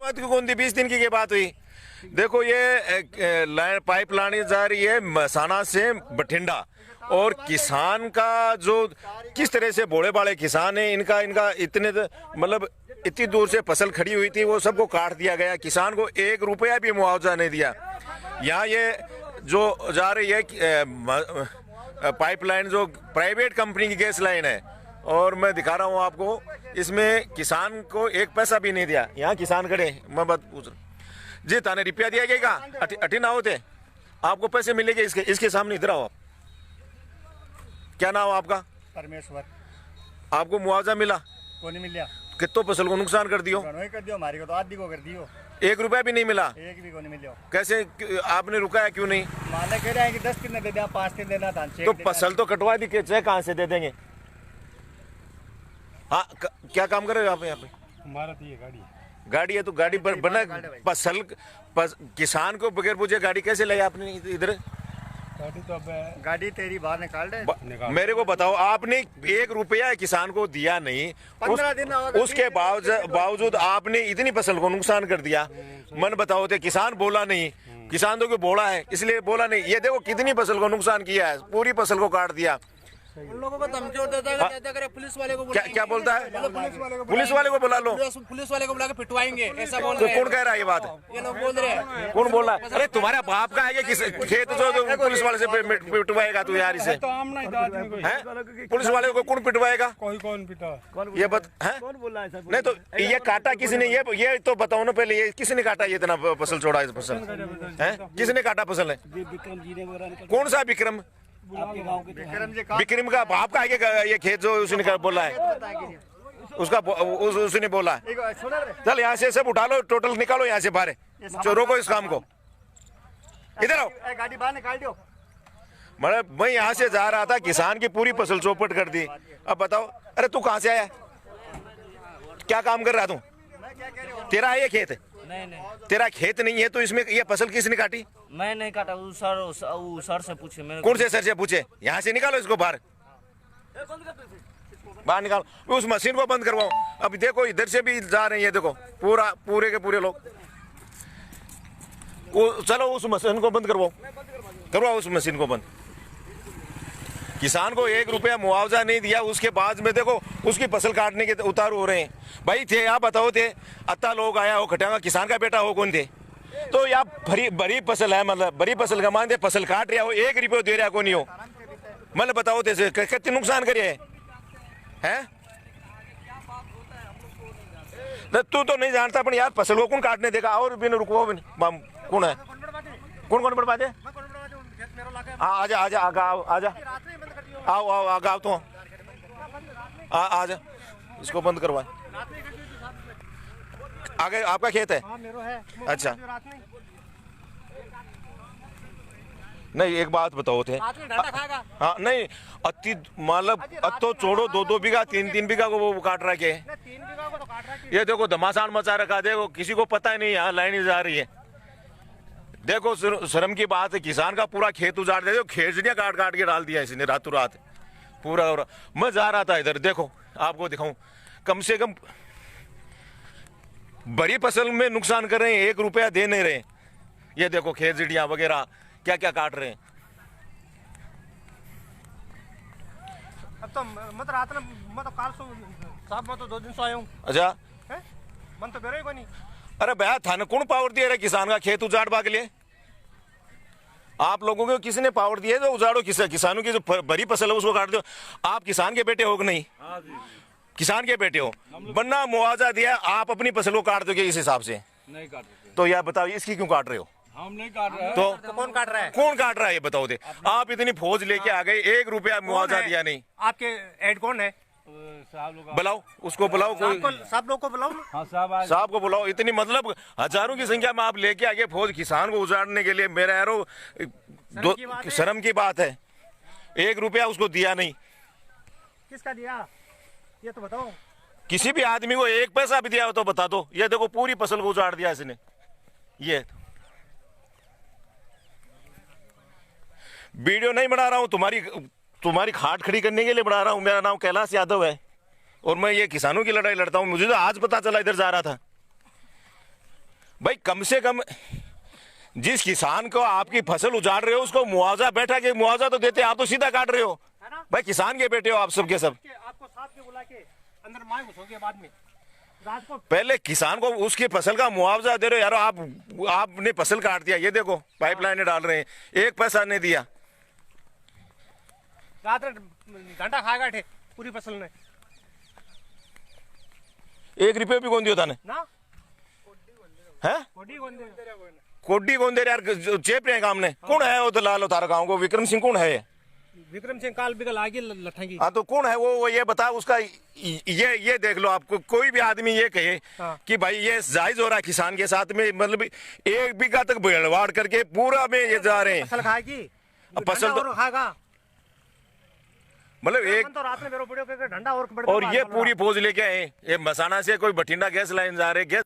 बात कौन थी? 20 दिन की बात हुई। देखो ये लाइन पाइप लानी जा रही है मसाना से बठिंडा, और किसान का जो किस तरह से भोले भाले किसान है, इनका इतने मतलब इतनी दूर से फसल खड़ी हुई थी, वो सबको काट दिया गया। किसान को 1 रुपया भी मुआवजा नहीं दिया। यहाँ ये जो जा रही है पाइपलाइन, जो प्राइवेट कंपनी की गैस लाइन है, और मैं दिखा रहा हूँ आपको, इसमें किसान को 1 पैसा भी नहीं दिया। यहाँ किसान खड़े, मैं बात पूछ रहा जी, ताने रुपया दिया गया अठी ना होते आपको पैसे मिलेंगे। इसके सामने इधर आओ आप। क्या नाम आपका? परमेश्वर। आपको मुआवजा मिला? को नहीं मिला। कितो फसल को नुकसान कर दियो? कर दियो, हमारी को तो आधी को कर दियो। 1 रुपया भी नहीं मिला? 1 भी को नहीं मिला। कैसे आपने रुकाया क्यों नहीं? मालिक कह रहे हैं कि 10 दिन दे दिया, 5 दिन देना था। तो फसल तो कटवा दी, चाहे कहाँ से दे देंगे? हाँ, क्या काम कर रहे हो आप यहाँ पे? हमारा तो ये गाड़ी है, तो गाड़ी पर बना फसल किसान को बगैर पूछे गाड़ी कैसे लाई आपने इधर? गाड़ी तो अब गाड़ी तेरी बाहर निकाल दे। मेरे को बताओ, आपने 1 रुपया किसान को दिया नहीं, 15 दिन उसके बावजूद आपने इतनी फसल को नुकसान कर दिया। मन बताओ थे, किसान बोला नहीं, किसान तो क्यों बोला है, इसलिए बोला नहीं। ये देखो कितनी फसल को नुकसान किया है, पूरी फसल को काट दिया। उन लोगों को धमकी देता है, कहता करे पुलिस वाले को क्या बोलता है? पुलिस वाले को बुला लो, पुलिस वाले को बुला के पिटवाएंगे, ऐसा बोल तो रहे हैं। कौन कह रहा है ये बात? ये लोग बोल रहे हैं। कौन बोल रहा है? अरे तुम्हारा बाप का है ये किस खेत जो पुलिस वाले से पिटवाएगा तू यार इसे? पुलिस वाले को कौन पिटवाएगा? कौन पिटा? ये कौन बोल रहा है? नहीं तो ये काटा किसने? ये तो बताओ ना पहले, ये किसने काटा? ये इतना फसल छोड़ा इस फसल है? किसने काटा फसल है? कौन सा विक्रम? विक्रम का बाप का है ये खेत जो उसने बोला है, उसका उसने बोला है। चल यहाँ से सब उठा लो, टोटल निकालो यहाँ से बाहर। रोको इस काम को, इधर आओ। गाड़ी बाहर निकाल दो। मतलब मैं यहाँ से जा रहा था, किसान की पूरी फसल चौपट कर दी। अब बताओ, अरे तू कहाँ से आया? क्या काम कर रहा तू? तेरा है ये खेत? नहीं, तेरा खेत नहीं है तो इसमें ये फसल किसने काटी? मैं नहीं काटा। सर से पूछे। कौन से सर से पूछे? यहाँ से निकालो इसको बाहर, बाहर निकालो। उस मशीन को बंद करवाओ। अब देखो इधर से भी जा रहे हैं, देखो पूरे के पूरे लोग। चलो उस मशीन को बंद करवाओ उस मशीन को बंद। किसान को 1 रुपया मुआवजा नहीं दिया, उसके बाद में देखो उसकी फसल काटने के उतार हो रहे हैं। भाई थे आप बताओ, थे अत्ता लोग आया हो खटांगा, किसान का बेटा हो कौन थे? तो या बड़ी फसल है, मतलब बड़ी फसल का मान दे, फसल काट रहा हो, 1 रुपया दे रहा को नहीं हो, मतलब बताओ थे कितने नुकसान करे हैं? तू तो नहीं जानता, पर यार फसल को कौन काटने देगा? और बिन रुको कौन है? कौन बढ़वा दे? आजा आओ तो आजा, इसको बंद करवा। आगे आपका खेत है? अच्छा, नहीं एक बात बताओ थे। हाँ नहीं, अति मतलब अतो छोड़ो, 2-2 बीघा 3-3 बीघा को वो काट रहा है। ये देखो धमासान मचा रखा, देखो किसी को पता ही नहीं यहाँ लाइन जा रही है। देखो शर्म की बात है, किसान का पूरा खेत उजाड़ दे, खेजड़ियाँ काट के डाल दिया इसने रातों रात पूरा। और मैं जा रहा था इधर, देखो आपको दिखाऊं, कम से कम बड़ी फसल में नुकसान कर रहे हैं, 1 रुपया दे नहीं रहे। ये देखो खेजड़ियाँ वगैरह क्या क्या काट रहे हैं। अब तो मत रात में मत काल सो साहब, मैं तो 2 दिन से आया हूँ। अच्छा, मन तो बेरो ही नहीं। अरे भैया थाने कौन पावर दिया रे किसान का खेत उजाड़ के लिए? आप लोगों को किसने पावर दिया जो उजाड़ो? किसानों की जो बड़ी फसल है उसको काट दो। आप किसान के बेटे हो कि नहीं? किसान के बेटे हो, बनना मुआवजा दिया, आप अपनी फसल को काट दोगे इस हिसाब से? नहीं काट रहे। तो यार बताओ इसकी क्यों काट रहे हो? हम नहीं काट रहे हैं। तो कौन काट रहा है? कौन काट रहा है ये बताओ दे। आप इतनी फौज लेके आ गए, 1 रुपया मुआवजा दिया नहीं। आपके एड कौन है? बुलाओ उसको, बुलाओ सब लोग को बुलाओ। हाँ साहब को बुलाओ। इतनी मतलब हजारों की संख्या में आप लेके आगे फौज किसान को उजाड़ने के लिए। मेरा यारो शर्म की बात है, 1 रुपया उसको दिया नहीं। किसका दिया ये तो बताओ। किसी भी आदमी को 1 पैसा भी दिया हो तो बता दो। ये देखो पूरी फसल को उजाड़ दिया इसने। ये वीडियो नहीं बना रहा हूँ, तुम्हारी खाट खड़ी करने के लिए बना रहा हूँ। मेरा नाम कैलाश यादव है और मैं ये किसानों की लड़ाई लड़ता हूँ। मुझे तो आज पता चला इधर जा रहा था। भाई कम से कम जिस किसान को आपकी फसल उजाड़ रहे हो उसको मुआवजा बैठा के मुआवजा तो देते, आप तो सीधा काट रहे हो। है ना? भाई किसान के बेटे हो आप सबके सब। आपको साथ में बुला के अंदर मांग घुसोगे बाद में रात को। पहले किसान को उसकी फसल का मुआवजा दे रहे हो यार। आपने फसल काट दिया, ये देखो पाइपलाइनें डाल रहे हैं, एक पैसा नहीं दिया। रात में घंटा खाएगा ठे पूरी फसल ने 1 रुपये भी कौन दियो थाने ना। है कोडी कौन दे रहे यार, चेप रहे हैं काम ने। कौन है वो दलाल उतारा गाँव को? विक्रम सिंह कौन है ये? विक्रम सिंह काल बिगल आगे लठेंगी। हाँ तो कौन है वो ये बता उसका। ये देख लो, आपको कोई भी आदमी ये कहे हाँ। कि भाई ये जायज हो रहा है किसान के साथ में, मतलब 1 बीघा तक भेड़वाड़ करके पूरा में ये जा रहे हैं। फसल खाएगी, फसल डंडा तो और खाएगा मतलब एक। तो रात में मेरे बुढ़ियों के डंडा और और ये पूरी फौज लेके आए, ये मसाना से कोई बठिंडा गैस लाइन जा रहे, गैस